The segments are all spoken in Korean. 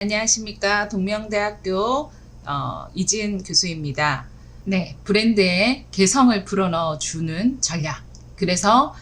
안녕하십니까. 동명대학교 이지은 교수입니다. 네, 브랜드에 개성을 불어넣어주는 전략. 그래서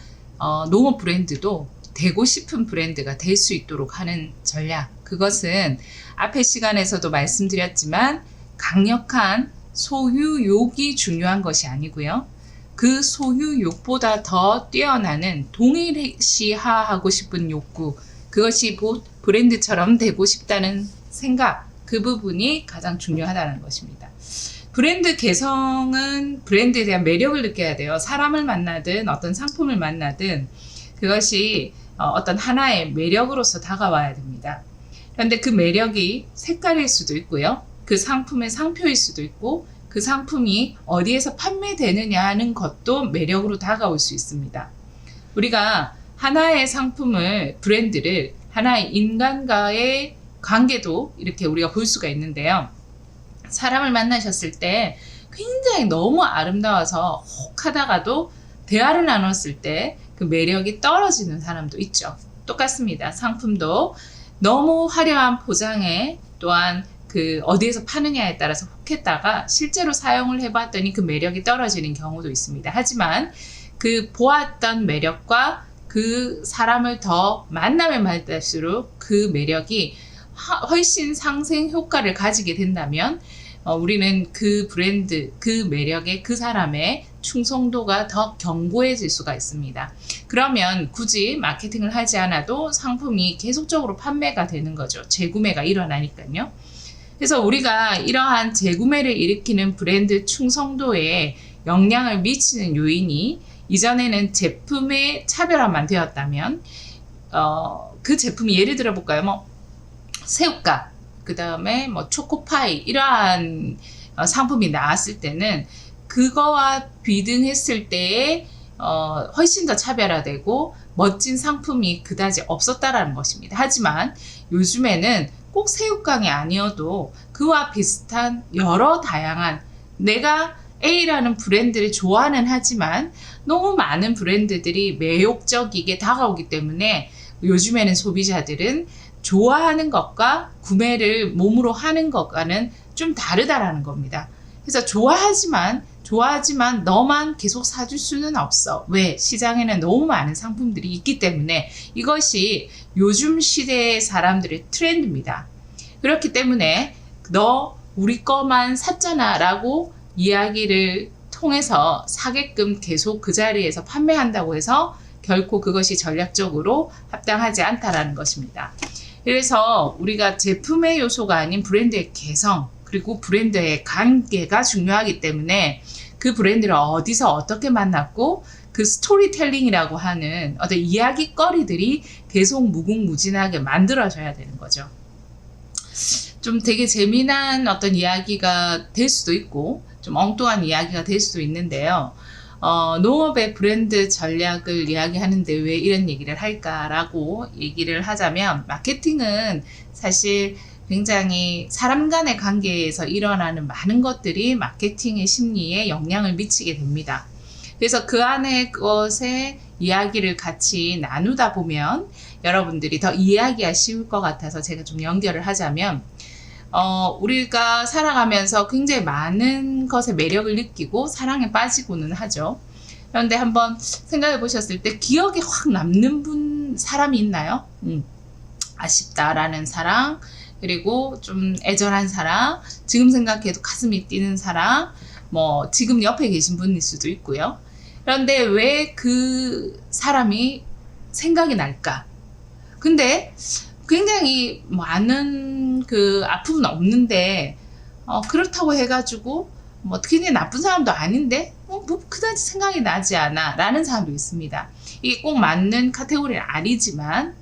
농업 브랜드도 되고 싶은 브랜드가 될 수 있도록 하는 전략. 그것은 앞의 시간에서도 말씀드렸지만 강력한 소유욕이 중요한 것이 아니고요. 그 소유욕보다 더 뛰어나는 동일시하하고 싶은 욕구, 그것이 브랜드처럼 되고 싶다는 생각, 그 부분이 가장 중요하다는 것입니다. 브랜드 개성은 브랜드에 대한 매력을 느껴야 돼요. 사람을 만나든 어떤 상품을 만나든 그것이 어떤 하나의 매력으로서 다가와야 됩니다. 그런데 그 매력이 색깔일 수도 있고요. 그 상품의 상표일 수도 있고 그 상품이 어디에서 판매되느냐 하는 것도 매력으로 다가올 수 있습니다. 우리가 하나의 상품을, 브랜드를 하나의 인간과의 관계도 이렇게 우리가 볼 수가 있는데요. 사람을 만나셨을 때 굉장히 너무 아름다워서 혹하다가도 대화를 나눴을 때 그 매력이 떨어지는 사람도 있죠. 똑같습니다. 상품도 너무 화려한 포장에 또한 그 어디에서 파느냐에 따라서 혹했다가 실제로 사용을 해봤더니 그 매력이 떨어지는 경우도 있습니다. 하지만 그 보았던 매력과 그 사람을 더 만나면 만날수록 그 매력이 훨씬 상승 효과를 가지게 된다면 우리는 그 브랜드, 그 매력에 그 사람의 충성도가 더 견고해질 수가 있습니다. 그러면 굳이 마케팅을 하지 않아도 상품이 계속적으로 판매가 되는 거죠. 재구매가 일어나니까요. 그래서 우리가 이러한 재구매를 일으키는 브랜드 충성도에 영향을 미치는 요인이 이전에는 제품의 차별화만 되었다면 그 제품이 예를 들어 볼까요? 새우깡, 그 다음에 초코파이 이러한 상품이 나왔을 때는 그거와 비등했을 때에 훨씬 더 차별화되고 멋진 상품이 그다지 없었다라는 것입니다. 하지만 요즘에는 꼭 새우깡이 아니어도 그와 비슷한 여러 다양한, 내가 A라는 브랜드를 좋아는 하지만 너무 많은 브랜드들이 매혹적이게 다가오기 때문에 요즘에는 소비자들은 좋아하는 것과 구매를 몸으로 하는 것과는 좀 다르다라는 겁니다. 그래서 좋아하지만 너만 계속 사줄 수는 없어. 왜? 시장에는 너무 많은 상품들이 있기 때문에. 이것이 요즘 시대의 사람들의 트렌드입니다. 그렇기 때문에 너 우리 거만 샀잖아 라고 이야기를 통해서 사게끔 계속 그 자리에서 판매한다고 해서 결코 그것이 전략적으로 합당하지 않다라는 것입니다. 그래서 우리가 제품의 요소가 아닌 브랜드의 개성, 그리고 브랜드의 관계가 중요하기 때문에 그 브랜드를 어디서 어떻게 만났고 그 스토리텔링이라고 하는 어떤 이야기거리들이 계속 무궁무진하게 만들어져야 되는 거죠. 좀 되게 재미난 어떤 이야기가 될 수도 있고 좀 엉뚱한 이야기가 될 수도 있는데요. 농업의 브랜드 전략을 이야기하는데 왜 이런 얘기를 할까라고 얘기를 하자면, 마케팅은 사실 굉장히 사람 간의 관계에서 일어나는 많은 것들이 마케팅의 심리에 영향을 미치게 됩니다. 그래서 그 안에 것의 이야기를 같이 나누다 보면 여러분들이 더 이해하기가 쉬울 것 같아서 제가 좀 연결을 하자면, 우리가 살아가면서 굉장히 많은 것의 매력을 느끼고 사랑에 빠지고는 하죠. 그런데 한번 생각해 보셨을 때 기억에 확 남는 사람이 있나요? 아쉽다라는 사랑, 그리고 좀 애절한 사랑, 지금 생각해도 가슴이 뛰는 사랑, 지금 옆에 계신 분일 수도 있고요. 그런데 왜 그 사람이 생각이 날까? 근데 굉장히 많은 그 아픔은 없는데 그렇다고 해가지고 굉장히 나쁜 사람도 아닌데 그다지 생각이 나지 않아 라는 사람도 있습니다. 이게 꼭 맞는 카테고리는 아니지만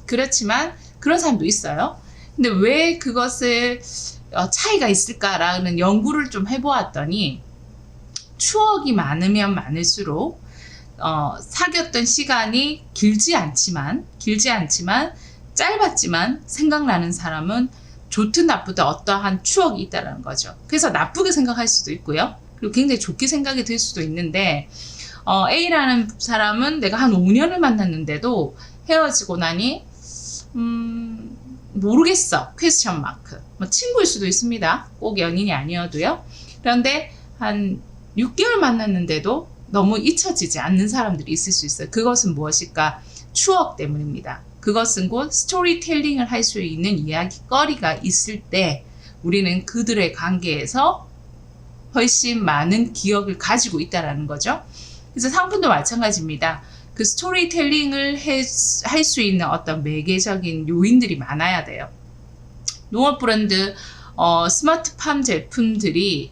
그렇지만 그런 사람도 있어요. 근데 왜 그것을 차이가 있을까라는 연구를 좀 해보았더니, 추억이 많으면 많을수록 사귀었던 시간이 길지 않지만 짧았지만 생각나는 사람은 좋든 나쁘든 어떠한 추억이 있다는 거죠. 그래서 나쁘게 생각할 수도 있고요. 그리고 굉장히 좋게 생각이 들 수도 있는데, A라는 사람은 내가 한 5년을 만났는데도 헤어지고 나니 모르겠어. 퀘스천 마크. 뭐 친구일 수도 있습니다. 꼭 연인이 아니어도요. 그런데 한 6개월 만났는데도 너무 잊혀지지 않는 사람들이 있을 수 있어요. 그것은 무엇일까? 추억 때문입니다. 그것은 곧 스토리텔링을 할 수 있는 이야기거리가 있을 때 우리는 그들의 관계에서 훨씬 많은 기억을 가지고 있다는 거죠. 그래서 상품도 마찬가지입니다. 그 스토리텔링을 할 수 있는 어떤 매개적인 요인들이 많아야 돼요. 농업 브랜드 스마트팜 제품들이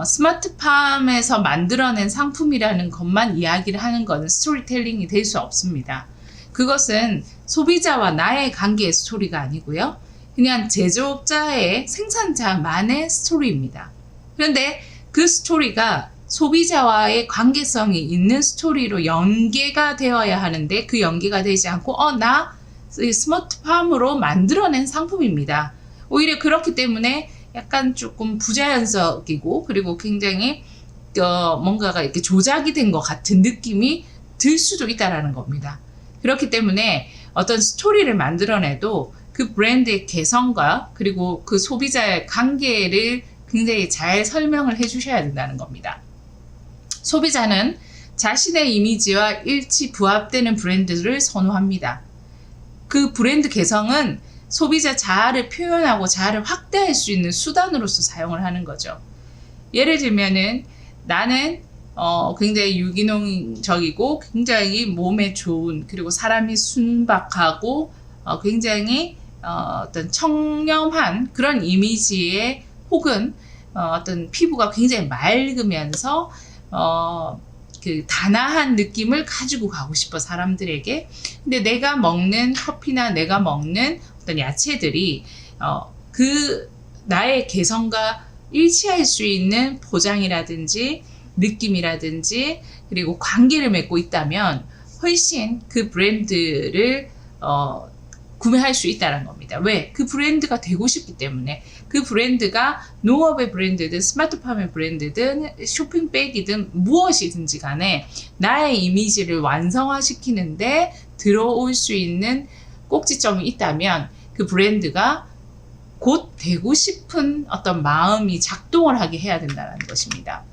스마트팜에서 만들어낸 상품이라는 것만 이야기를 하는 것은 스토리텔링이 될 수 없습니다. 그것은 소비자와 나의 관계의 스토리가 아니고요. 그냥 제조업자의 생산자만의 스토리입니다. 그런데 그 스토리가 소비자와의 관계성이 있는 스토리로 연계가 되어야 하는데 그 연계가 되지 않고 나 스마트팜으로 만들어낸 상품입니다. 오히려 그렇기 때문에 약간 조금 부자연스럽고 그리고 굉장히 뭔가가 이렇게 조작이 된 것 같은 느낌이 들 수도 있다라는 겁니다. 그렇기 때문에 어떤 스토리를 만들어내도 그 브랜드의 개성과 그리고 그 소비자의 관계를 굉장히 잘 설명을 해주셔야 된다는 겁니다. 소비자는 자신의 이미지와 일치 부합되는 브랜드를 선호합니다. 그 브랜드 개성은 소비자 자아를 표현하고 자아를 확대할 수 있는 수단으로서 사용을 하는 거죠. 예를 들면은 나는 굉장히 유기농적이고 굉장히 몸에 좋은 그리고 사람이 순박하고 굉장히 어떤 청렴한 그런 이미지의 혹은 어떤 피부가 굉장히 맑으면서 그 단아한 느낌을 가지고 가고 싶어 사람들에게. 근데 내가 먹는 커피나 내가 먹는 어떤 야채들이 그 나의 개성과 일치할 수 있는 포장이라든지 느낌이라든지 그리고 관계를 맺고 있다면 훨씬 그 브랜드를 구매할 수 있다는 겁니다. 왜? 그 브랜드가 되고 싶기 때문에. 그 브랜드가 농업의 브랜드든 스마트팜의 브랜드든 쇼핑백이든 무엇이든지 간에 나의 이미지를 완성화시키는데 들어올 수 있는 꼭지점이 있다면 그 브랜드가 곧 되고 싶은 어떤 마음이 작동을 하게 해야 된다는 것입니다.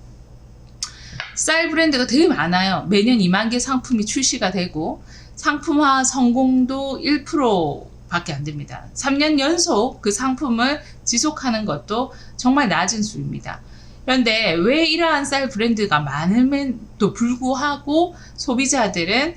쌀 브랜드가 되게 많아요. 매년 2만 개 상품이 출시가 되고 상품화 성공도 1%밖에 안 됩니다. 3년 연속 그 상품을 지속하는 것도 정말 낮은 수입니다. 그런데 왜 이러한 쌀 브랜드가 많음에도 불구하고 소비자들은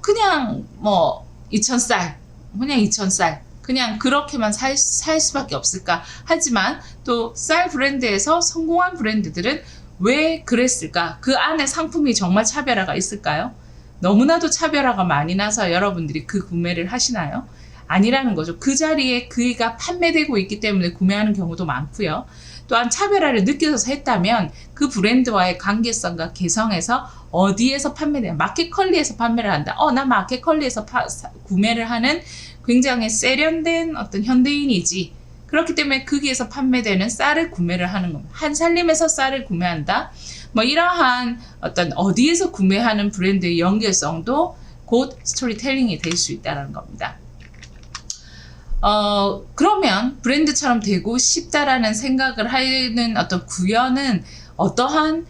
그냥 뭐 2,000쌀, 그냥 2,000쌀 그냥 그렇게만 살 수밖에 없을까? 하지만 또 쌀 브랜드에서 성공한 브랜드들은 왜 그랬을까? 그 안에 상품이 정말 차별화가 있을까요? 너무나도 차별화가 많이 나서 여러분들이 그 구매를 하시나요? 아니라는 거죠. 그 자리에 그가 판매되고 있기 때문에 구매하는 경우도 많고요. 또한 차별화를 느껴서 했다면 그 브랜드와의 관계성과 개성에서 어디에서 판매돼요? 마켓컬리에서 판매를 한다. 나 마켓컬리에서 구매를 하는 굉장히 세련된 어떤 현대인이지. 그렇기 때문에 거기에서 판매되는 쌀을 구매를 하는 겁니다. 한살림에서 쌀을 구매한다. 뭐 이러한 어떤 어디에서 구매하는 브랜드의 연결성도 곧 스토리텔링이 될 수 있다는 겁니다. 그러면 브랜드처럼 되고 싶다라는 생각을 하는 어떤 구현은 어떠한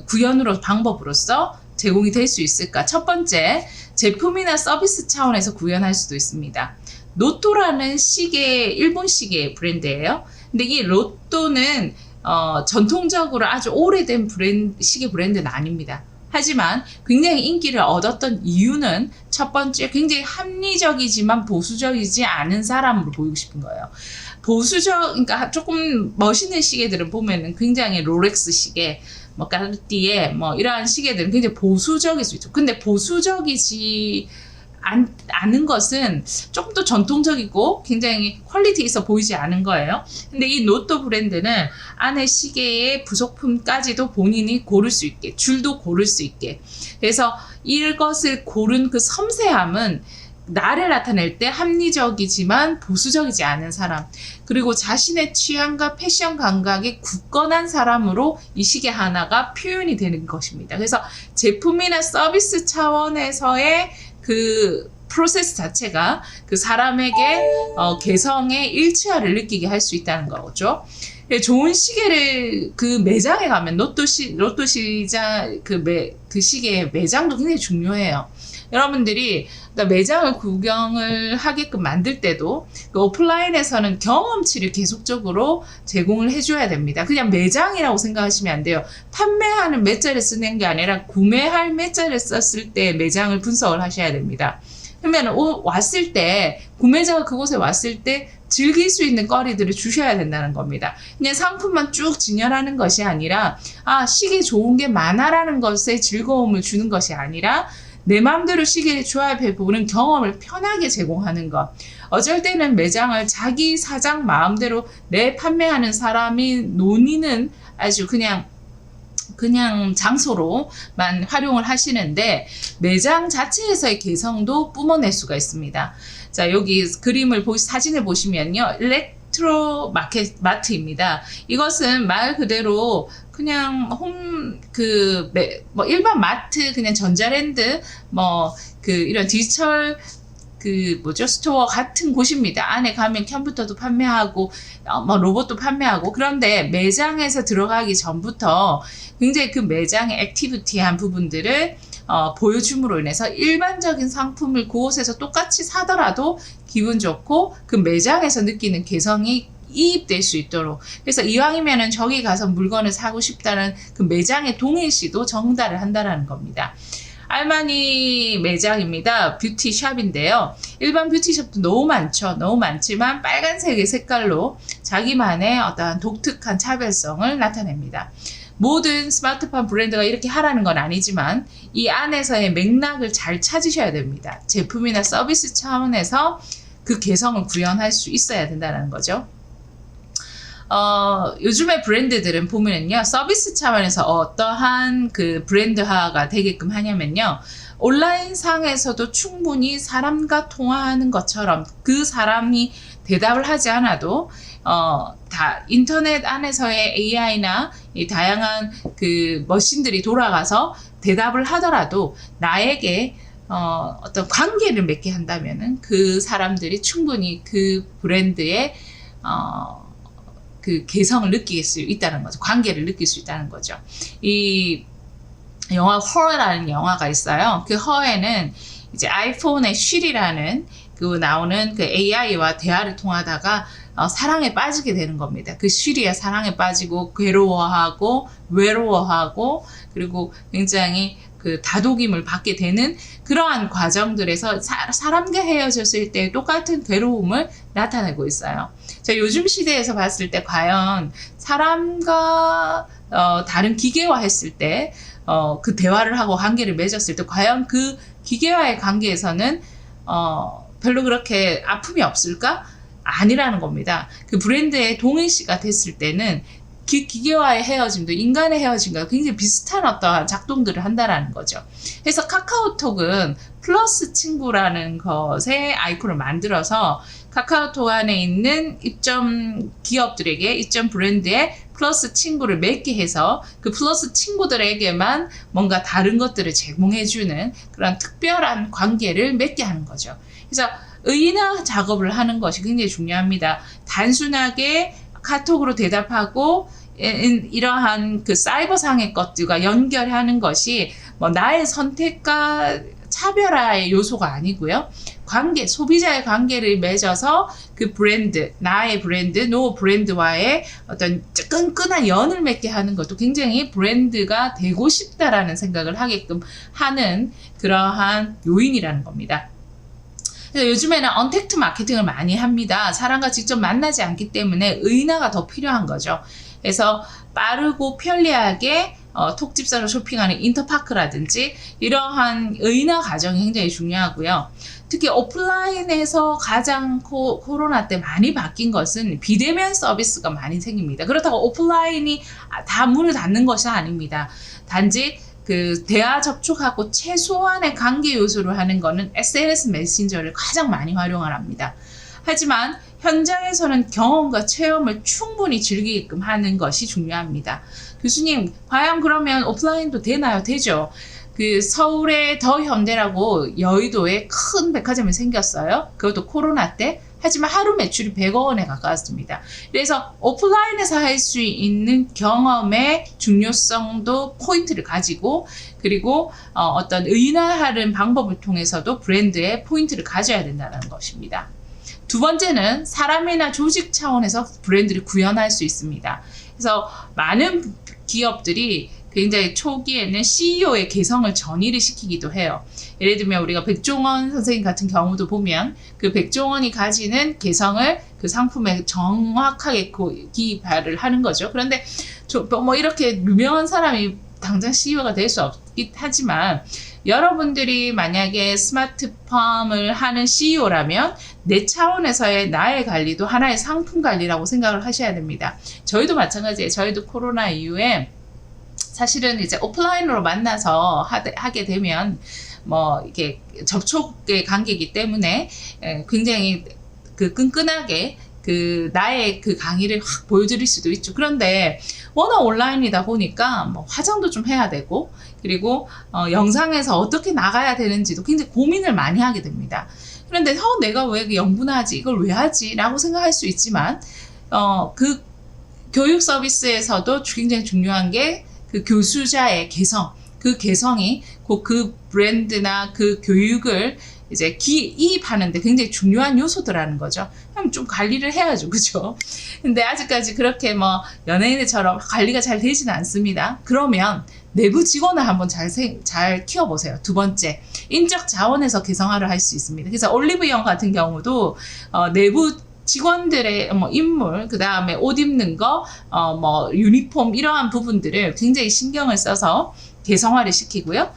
구현으로 방법으로서 제공이 될 수 있을까? 첫 번째, 제품이나 서비스 차원에서 구현할 수도 있습니다. 로또라는 일본 시계 브랜드예요. 근데 이 로또는 전통적으로 아주 오래된 시계 브랜드는 아닙니다. 하지만 굉장히 인기를 얻었던 이유는 첫 번째, 굉장히 합리적이지만 보수적이지 않은 사람으로 보이고 싶은 거예요. 그러니까 조금 멋있는 시계들은 보면은 굉장히 롤렉스 시계, 뭐 까르띠에, 뭐 이러한 시계들은 굉장히 보수적일 수 있죠. 근데 보수적이지 않은 것은 조금 더 전통적이고 굉장히 퀄리티 있어 보이지 않은 거예요. 근데 이 로또 브랜드는 안에 시계의 부속품까지도 본인이 고를 수 있게, 줄도 고를 수 있게. 그래서 이것을 고른 그 섬세함은 나를 나타낼 때 합리적이지만 보수적이지 않은 사람, 그리고 자신의 취향과 패션 감각이 굳건한 사람으로 이 시계 하나가 표현이 되는 것입니다. 그래서 제품이나 서비스 차원에서의 그 프로세스 자체가 그 사람에게 개성의 일치화를 느끼게 할 수 있다는 거죠. 좋은 시계를 그 매장에 가면 로또 시장 그 시계 매장도 굉장히 중요해요. 여러분들이 매장을 구경을 하게끔 만들 때도 그 오프라인에서는 경험치를 계속적으로 제공을 해줘야 됩니다. 그냥 매장이라고 생각하시면 안 돼요. 판매하는 매자를 쓰는 게 아니라 구매할 매자를 썼을 때 매장을 분석을 하셔야 됩니다. 그러면 왔을 때 구매자가 그곳에 왔을 때 즐길 수 있는 거리들을 주셔야 된다는 겁니다. 그냥 상품만 쭉 진열하는 것이 아니라 시계 좋은 게 많아라는 것에 즐거움을 주는 것이 아니라 내 마음대로 시계를 조합해보는 경험을 편하게 제공하는 것. 어쩔 때는 매장을 자기 사장 마음대로 내 판매하는 사람이 논의는 아주 그냥 장소로만 활용을 하시는데 매장 자체에서의 개성도 뿜어낼 수가 있습니다. 자, 여기 사진을 보시면요. 일렉트로 마트입니다. 이것은 말 그대로 그냥 일반 마트, 그냥 전자랜드, 이런 디지털 스토어 같은 곳입니다. 안에 가면 컴퓨터도 판매하고, 로봇도 판매하고, 그런데 매장에서 들어가기 전부터 굉장히 그 매장의 액티비티한 부분들을 보여줌으로 인해서 일반적인 상품을 그곳에서 똑같이 사더라도 기분 좋고 그 매장에서 느끼는 개성이 이입될 수 있도록, 그래서 이왕이면은 저기 가서 물건을 사고 싶다는 그 매장의 동일시도 전달을 한다는 겁니다. 알마니 매장입니다. 뷰티샵인데요. 일반 뷰티샵도 너무 많죠. 너무 많지만 빨간색의 색깔로 자기만의 어떤 독특한 차별성을 나타냅니다. 모든 스마트폰 브랜드가 이렇게 하라는 건 아니지만 이 안에서의 맥락을 잘 찾으셔야 됩니다. 제품이나 서비스 차원에서 그 개성을 구현할 수 있어야 된다는 거죠. 요즘의 브랜드들은 보면요, 서비스 차원에서 어떠한 그 브랜드화가 되게끔 하냐면요, 온라인 상에서도 충분히 사람과 통화하는 것처럼 그 사람이 대답을 하지 않아도 다 인터넷 안에서의 AI나 이 다양한 그 머신들이 돌아가서 대답을 하더라도 나에게 어떤 관계를 맺게 한다면은 그 사람들이 충분히 그 브랜드의 그 개성을 느낄 수 있다는 거죠. 관계를 느낄 수 있다는 거죠. 이 영화 허라는 영화가 있어요. 그 허에는 이제 아이폰의 쉴이라는 그 나오는 그 AI와 대화를 통하다가 사랑에 빠지게 되는 겁니다. 그 쉴이야 사랑에 빠지고 괴로워하고 외로워하고 그리고 굉장히 그 다독임을 받게 되는 그러한 과정들에서 사람과 헤어졌을 때 똑같은 괴로움을 나타내고 있어요. 자, 요즘 시대에서 봤을 때 과연 사람과 다른 기계와 했을 때 그 대화를 하고 관계를 맺었을 때 과연 그 기계와의 관계에서는 별로 그렇게 아픔이 없을까? 아니라는 겁니다. 그 브랜드의 동일시가 됐을 때는 기계와의 헤어짐도 인간의 헤어짐과 굉장히 비슷한 어떠한 작동들을 한다라는 거죠. 그래서 카카오톡은 플러스 친구라는 것의 아이콘을 만들어서 카카오톡 안에 있는 입점 기업들에게 입점 브랜드에 플러스 친구를 맺게 해서 그 플러스 친구들에게만 뭔가 다른 것들을 제공해주는 그런 특별한 관계를 맺게 하는 거죠. 그래서 의인화 작업을 하는 것이 굉장히 중요합니다. 단순하게 카톡으로 대답하고 이러한 그 사이버상의 것들과 연결하는 것이 뭐 나의 선택과 차별화의 요소가 아니고요. 관계, 소비자의 관계를 맺어서 그 브랜드, 나의 브랜드, 노 브랜드와의 어떤 끈끈한 연을 맺게 하는 것도 굉장히 브랜드가 되고 싶다라는 생각을 하게끔 하는 그러한 요인이라는 겁니다. 그래서 요즘에는 언택트 마케팅을 많이 합니다. 사람과 직접 만나지 않기 때문에 의인화가 더 필요한 거죠. 그래서 빠르고 편리하게 톡 집사로 쇼핑하는 인터파크라든지 이러한 의인화 과정이 굉장히 중요하고요. 특히 오프라인에서 가장 코로나 때 많이 바뀐 것은 비대면 서비스가 많이 생깁니다. 그렇다고 오프라인이 다 문을 닫는 것이 아닙니다. 단지 그 대화 접촉하고 최소한의 관계 요소를 하는 거는 SNS 메신저를 가장 많이 활용을 합니다. 하지만 현장에서는 경험과 체험을 충분히 즐기게끔 하는 것이 중요합니다. 교수님, 과연 그러면 오프라인도 되나요? 되죠. 그 서울에 더 현대라고 여의도에 큰 백화점이 생겼어요. 그것도 코로나 때. 하지만 하루 매출이 100억 원에 가까웠습니다. 그래서 오프라인에서 할 수 있는 경험의 중요성도 포인트를 가지고, 그리고 어떤 의인화하는 방법을 통해서도 브랜드의 포인트를 가져야 된다는 것입니다. 두 번째는 사람이나 조직 차원에서 브랜드를 구현할 수 있습니다. 그래서 많은 기업들이 굉장히 초기에는 CEO의 개성을 전이를 시키기도 해요. 예를 들면 우리가 백종원 선생님 같은 경우도 보면 그 백종원이 가지는 개성을 그 상품에 정확하게 기발을 하는 거죠. 그런데 뭐 이렇게 유명한 사람이 당장 CEO가 될 수 없긴 하지만, 여러분들이 만약에 스마트팜을 하는 CEO라면 내 차원에서의 나의 관리도 하나의 상품 관리라고 생각을 하셔야 됩니다. 저희도 마찬가지예요. 저희도 코로나 이후에 사실은 이제 오프라인으로 만나서 하게 되면 뭐 이렇게 접촉의 관계이기 때문에 굉장히 그 끈끈하게 그 나의 그 강의를 확 보여드릴 수도 있죠. 그런데 워낙 온라인이다 보니까 뭐 화장도 좀 해야 되고, 그리고 영상에서 어떻게 나가야 되는지도 굉장히 고민을 많이 하게 됩니다. 그런데 내가 왜 영분하지, 이걸 왜 하지? 라고 생각할 수 있지만 그 교육 서비스에서도 굉장히 중요한 게 그 교수자의 개성, 그 개성이 그 브랜드나 그 교육을 이제 이입하는데 굉장히 중요한 요소들라는 거죠. 그럼 좀 관리를 해야죠, 그죠? 근데 아직까지 그렇게 뭐 연예인들처럼 관리가 잘 되지는 않습니다. 그러면 내부 직원을 한번 잘 키워보세요. 두 번째, 인적 자원에서 개성화를 할 수 있습니다. 그래서 올리브영 같은 경우도 내부 직원들의 뭐 인물, 그 다음에 옷 입는 거, 뭐 유니폼 이러한 부분들을 굉장히 신경을 써서 개성화를 시키고요.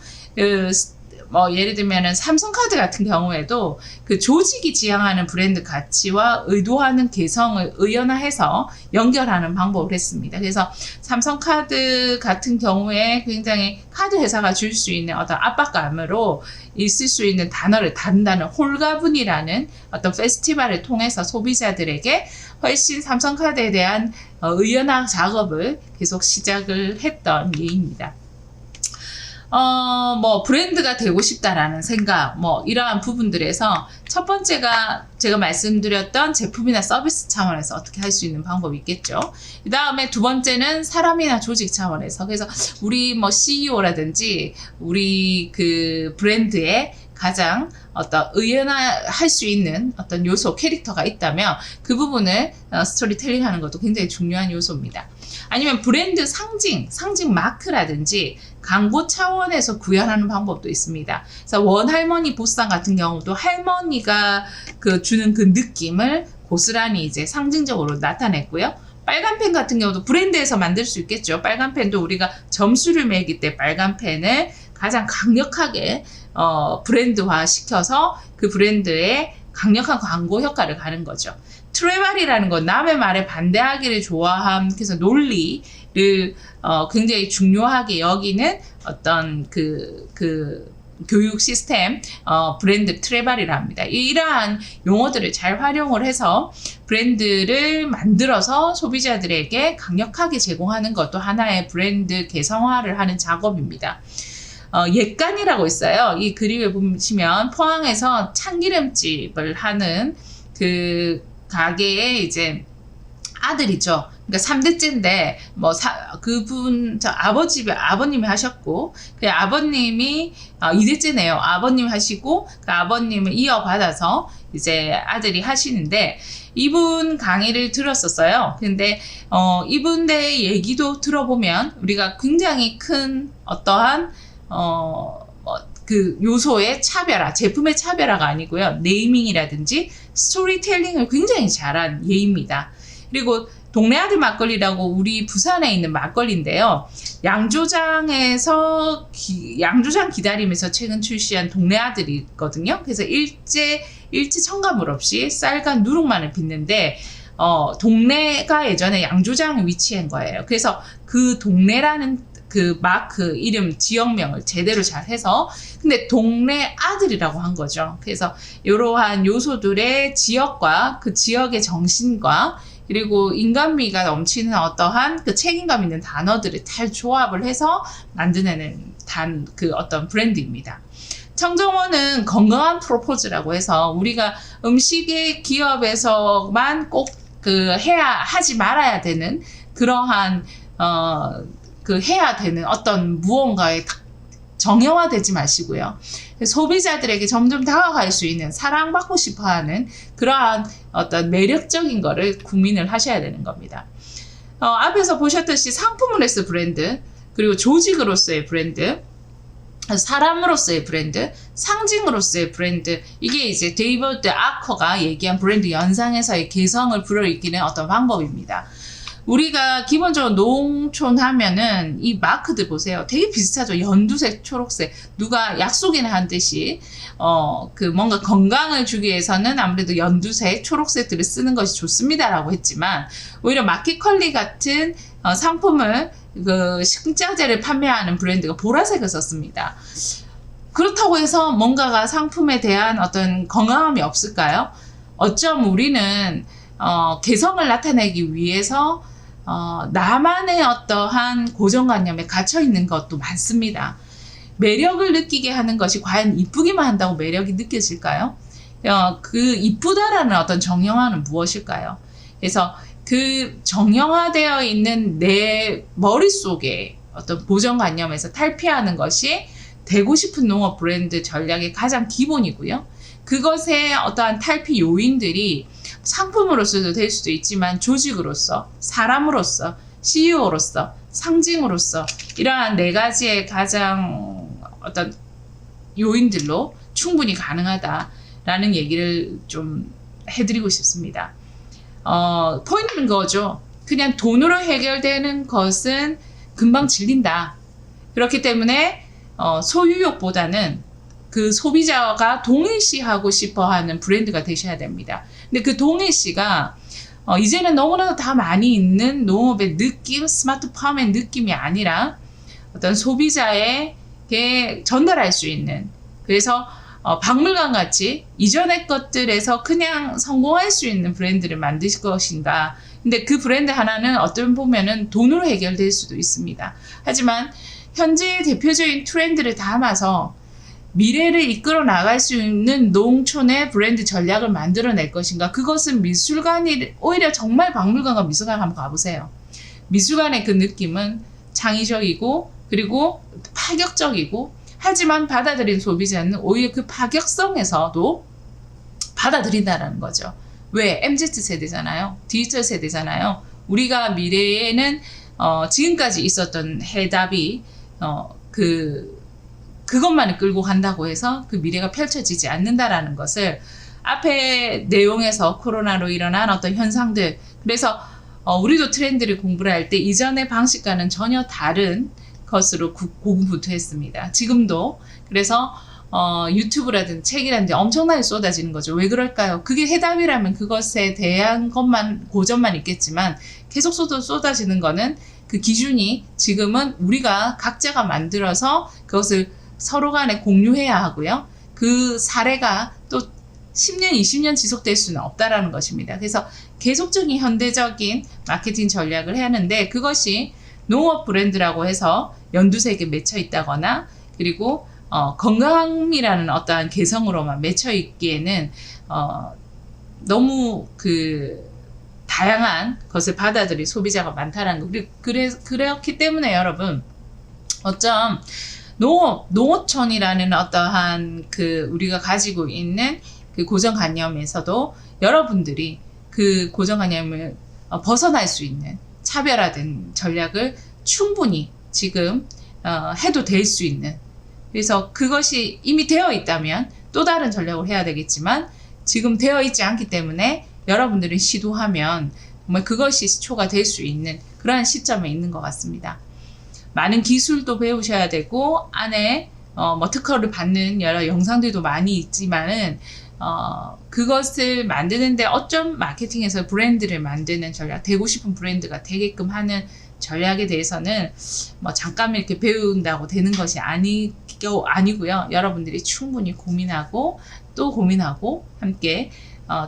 뭐 예를 들면은 삼성카드 같은 경우에도 그 조직이 지향하는 브랜드 가치와 의도하는 개성을 의연화해서 연결하는 방법을 했습니다. 그래서 삼성카드 같은 경우에 굉장히 카드 회사가 줄 수 있는 어떤 압박감으로 있을 수 있는 단어를 다룬다는 홀가분이라는 어떤 페스티벌을 통해서 소비자들에게 훨씬 삼성카드에 대한 의연화 작업을 계속 시작을 했던 예입니다. 뭐 브랜드가 되고 싶다라는 생각, 뭐 이러한 부분들에서 첫 번째가 제가 말씀드렸던 제품이나 서비스 차원에서 어떻게 할 수 있는 방법이 있겠죠. 그 다음에 두 번째는 사람이나 조직 차원에서, 그래서 우리 뭐 CEO라든지 우리 그 브랜드의 가장 어떤 의연화할 수 있는 어떤 요소, 캐릭터가 있다면 그 부분을 스토리텔링 하는 것도 굉장히 중요한 요소입니다. 아니면 브랜드 상징 마크라든지 광고 차원에서 구현하는 방법도 있습니다. 그래서 원할머니 보쌈 같은 경우도 할머니가 주는 그 느낌을 고스란히 이제 상징적으로 나타냈고요. 빨간 펜 같은 경우도 브랜드에서 만들 수 있겠죠. 빨간 펜도 우리가 점수를 매길 때 빨간 펜을 가장 강력하게 브랜드화 시켜서 그 브랜드의 강력한 광고 효과를 가는 거죠. 트레발이라는 건 남의 말에 반대하기를 좋아함, 그래서 논리를 굉장히 중요하게 여기는 어떤 그 교육 시스템, 브랜드 트레발이라 합니다. 이러한 용어들을 잘 활용을 해서 브랜드를 만들어서 소비자들에게 강력하게 제공하는 것도 하나의 브랜드 개성화를 하는 작업입니다. 옛간이라고 있어요. 이 그림을 보시면 포항에서 참기름집을 하는 그 가게의 이제 아들이죠. 그러니까 3대째인데 뭐 그분 아버님이 하셨고, 그 아버님이 2대째네요. 아버님 하시고 그 아버님을 이어받아서 이제 아들이 하시는데, 이분 강의를 들었었어요. 근데 이분의 얘기도 들어보면 우리가 굉장히 큰 어떠한 그 요소의 차별화, 제품의 차별화가 아니고요. 네이밍이라든지 스토리텔링을 굉장히 잘한 예입니다. 그리고 동네 아들 막걸리라고 우리 부산에 있는 막걸리인데요. 양조장 기다리면서 최근 출시한 동네 아들이 있거든요. 그래서 일제 첨가물 없이 쌀과 누룩만을 빚는데, 동네가 예전에 양조장에 위치한 거예요. 그래서 그 동네라는 그 마크 이름 지역명을 제대로 잘 해서, 근데 동네 아들이라고 한 거죠. 그래서 이러한 요소들의 지역과 그 지역의 정신과 그리고 인간미가 넘치는 어떠한 그 책임감 있는 단어들을 잘 조합을 해서 만들어내는 단 그 어떤 브랜드입니다. 청정원은 건강한 프로포즈라고 해서 우리가 음식의 기업에서만 꼭 하지 말아야 되는 그러한 해야 되는 어떤 무언가에 정형화되지 마시고요. 소비자들에게 점점 다가갈 수 있는 사랑받고 싶어하는 그러한 어떤 매력적인 거를 구민을 하셔야 되는 겁니다. 앞에서 보셨듯이 상품으로서의 브랜드, 그리고 조직으로서의 브랜드, 사람으로서의 브랜드, 상징으로서의 브랜드, 이게 이제 데이비드 아커가 얘기한 브랜드 연상에서의 개성을 불어일으키는 어떤 방법입니다. 우리가 기본적으로 농촌 하면은 이 마크들 보세요. 되게 비슷하죠. 연두색, 초록색. 누가 약속이나 한 듯이, 뭔가 건강을 주기 위해서는 아무래도 연두색, 초록색들을 쓰는 것이 좋습니다라고 했지만, 오히려 마켓컬리 같은 상품을, 식자재를 판매하는 브랜드가 보라색을 썼습니다. 그렇다고 해서 뭔가가 상품에 대한 어떤 건강함이 없을까요? 어쩜 우리는, 개성을 나타내기 위해서 나만의 어떠한 고정관념에 갇혀 있는 것도 많습니다. 매력을 느끼게 하는 것이 과연 이쁘기만 한다고 매력이 느껴질까요? 그 이쁘다라는 어떤 정형화는 무엇일까요? 그래서 그 정형화되어 있는 내 머릿속에 어떤 고정관념에서 탈피하는 것이 되고 싶은 농업 브랜드 전략의 가장 기본이고요. 그것의 어떠한 탈피 요인들이 상품으로서도 될 수도 있지만 조직으로서, 사람으로서, CEO로서, 상징으로서 이러한 네 가지의 가장 어떤 요인들로 충분히 가능하다라는 얘기를 좀 해드리고 싶습니다. 포인트는 그거죠. 그냥 돈으로 해결되는 것은 금방 질린다. 그렇기 때문에 소유욕보다는 그 소비자가 동일시하고 싶어하는 브랜드가 되셔야 됩니다. 근데 그 동일시가 이제는 너무나도 다 많이 있는 농업의 느낌, 스마트팜의 느낌이 아니라 어떤 소비자에게 전달할 수 있는, 그래서 박물관 같이 이전의 것들에서 그냥 성공할 수 있는 브랜드를 만드실 것인가. 근데 그 브랜드 하나는 어떤 보면은 돈으로 해결될 수도 있습니다. 하지만 현재의 대표적인 트렌드를 담아서 미래를 이끌어 나갈 수 있는 농촌의 브랜드 전략을 만들어낼 것인가. 그것은 미술관이, 오히려 정말 박물관과 미술관 한번 가보세요. 미술관의 그 느낌은 창의적이고 그리고 파격적이고, 하지만 받아들인 소비자는 오히려 그 파격성에서도 받아들인다는 거죠. 왜? MZ세대잖아요. 디지털 세대잖아요. 우리가 미래에는 지금까지 있었던 해답이 그것만을 끌고 간다고 해서 그 미래가 펼쳐지지 않는다라는 것을 앞에 내용에서 코로나로 일어난 어떤 현상들, 그래서 우리도 트렌드를 공부를 할 때 이전의 방식과는 전혀 다른 것으로 고군분투했습니다. 지금도. 그래서 유튜브라든지 책이라든지 엄청나게 쏟아지는 거죠. 왜 그럴까요? 그게 해답이라면 그것에 대한 것만, 고점만 있겠지만 계속 쏟아지는 거는 그 기준이 지금은 우리가 각자가 만들어서 그것을 서로 간에 공유해야 하고요. 그 사례가 또 10년, 20년 지속될 수는 없다라는 것입니다. 그래서 계속적인 현대적인 마케팅 전략을 해야 하는데, 그것이 농업 브랜드라고 해서 연두색에 맺혀 있다거나, 그리고 건강이라는 어떠한 개성으로만 맺혀 있기에는 너무 다양한 것을 받아들일 소비자가 많다는 거. 그렇기 때문에 여러분, 어쩜 농어촌이라는 어떠한 우리가 가지고 있는 그 고정관념에서도 여러분들이 그 고정관념을 벗어날 수 있는 차별화된 전략을 충분히 지금 해도 될 수 있는, 그래서 그것이 이미 되어 있다면 또 다른 전략을 해야 되겠지만 지금 되어 있지 않기 때문에 여러분들이 시도하면 정말 그것이 시초가 될 수 있는 그러한 시점에 있는 것 같습니다. 많은 기술도 배우셔야 되고, 안에 특허를 받는 여러 영상들도 많이 있지만은 그것을 만드는데 어쩜 마케팅에서 브랜드를 만드는 전략, 되고 싶은 브랜드가 되게끔 하는 전략에 대해서는 잠깐 이렇게 배운다고 되는 것이 아니고요. 여러분들이 충분히 고민하고 또 고민하고 함께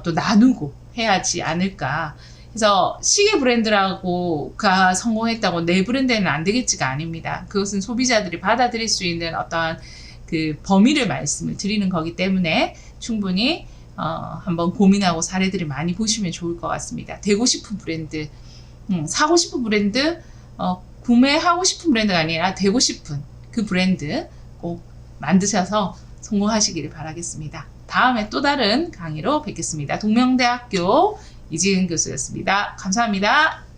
또 나누고 해야지 않을까. 그래서 시계 브랜드라고가 성공했다고 내 브랜드는 안 되겠지가 아닙니다. 그것은 소비자들이 받아들일 수 있는 어떠한 그 범위를 말씀을 드리는 거기 때문에 충분히 한번 고민하고 사례들을 많이 보시면 좋을 것 같습니다. 되고 싶은 브랜드, 사고 싶은 브랜드, 구매하고 싶은 브랜드가 아니라 되고 싶은 그 브랜드 꼭 만드셔서 성공하시기를 바라겠습니다. 다음에 또 다른 강의로 뵙겠습니다. 동명대학교 이지은 교수였습니다. 감사합니다.